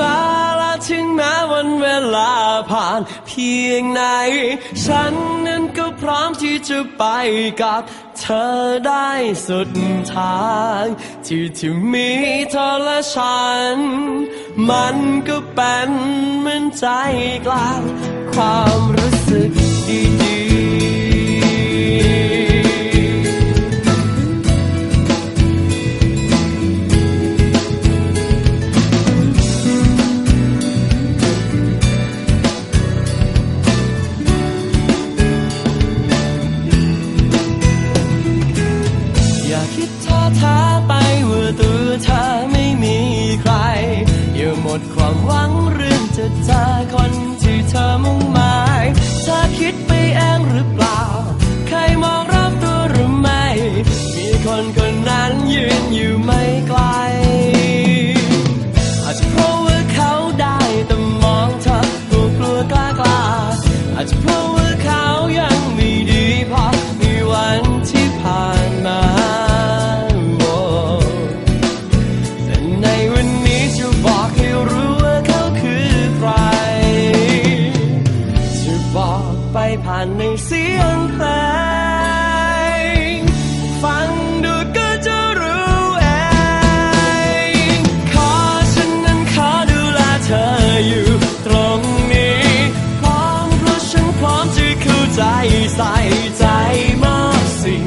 มาและถึงแม้วันเวลาผ่านเพียงไหนฉันนั้นก็พร้อมที่จะไปกับเธอได้สุดทางที่มีเธอและฉันมันก็เป็นเหมือนใจกลางความรู้สึกดีๆคิดท้อแท้ไปว่าตัวเธอไม่มีใครอย่าหมดความหวังเรื่องจะเจอคนที่เธอมุ่งหมายเธอคิดไปเองหรือเปล่าใครมองรอบตัวหรือไม่มีคนคนนั้นยืนอยู่ไม่ไกลอาจจะเพราะว่าเขาได้แต่มองเธอกลัวกล้าอาจจะเพราะว่าเขายังไม่ดีพอในวันที่ผ่านมาผ่านในเสียงเพลงฟังดูก็จะรู้เองขอฉันนั้นขอดูแลเธออยู่ตรงนี้พร้อมเพราะฉันพร้อมจะเข้าใจใส่ใจมอบสิ่ง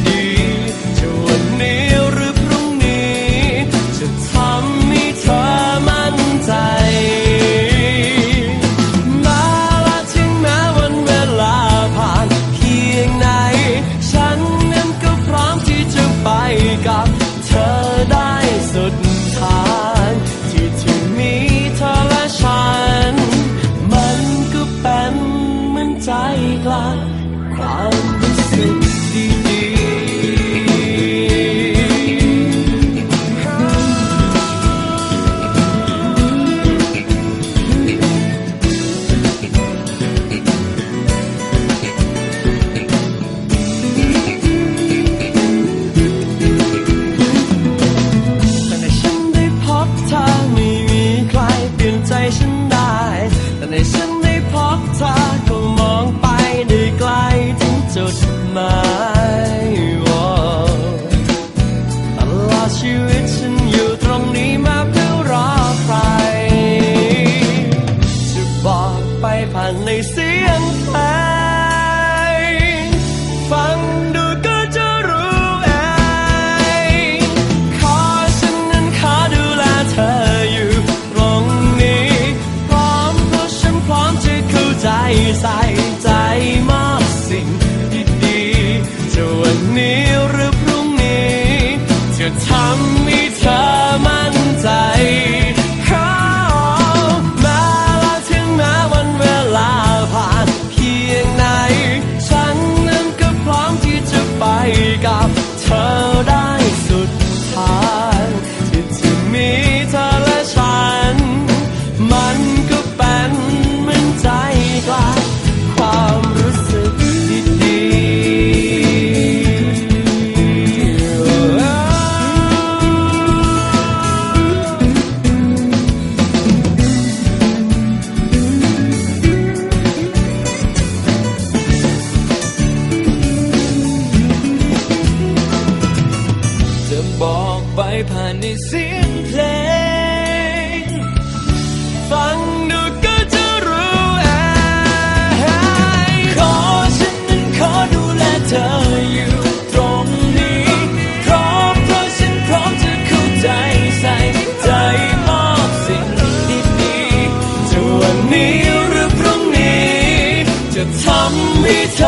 ดีๆจะวันนี้หรือพรุ่งนี้จะทำให้เธอมั่นใจกับเธอได้สุดทางที่มีเธอและฉันมันก็เป็นเหมือนใจกลางความรู้สึกดีๆฉันได้แต่ในฉันได้พบเธอก็มองไปได้ไกลถึงจุดหมายตลอดชีวิตฉันอยู่ตรงนี้มาเพื่อรอใครจะบอกไปผ่านในเสียงเพลงฟังดูก็จะรู้เองขอฉันนั้นขอดูแลเธออยู่ตรงนี้ใจใส่ใจมอบสิ่งดีๆจะวันนี้หรือพรุ่งนี้จะทำให้เธอมั่นใจแม้และถึงแม้วันเวลาผ่านเพียงไหนฉันนั้นก็พร้อมที่จะไปกับเธอได้สุดทางที่มีเธอและฉันมันก็เป็นเหมือนใจกลางความรู้สึกดีๆจะบอกไปผ่านในเสียงเพลงฟังดูก็จะรู้เองขอฉันนั้นขอดูแลเธออยู่ตรงนี้พร้อมเพราะฉันพร้อมจะเข้าใจใส่ใจมอบสิ่งดีๆจะวันนี้หรือพรุ่งนี้จะทำให้เธ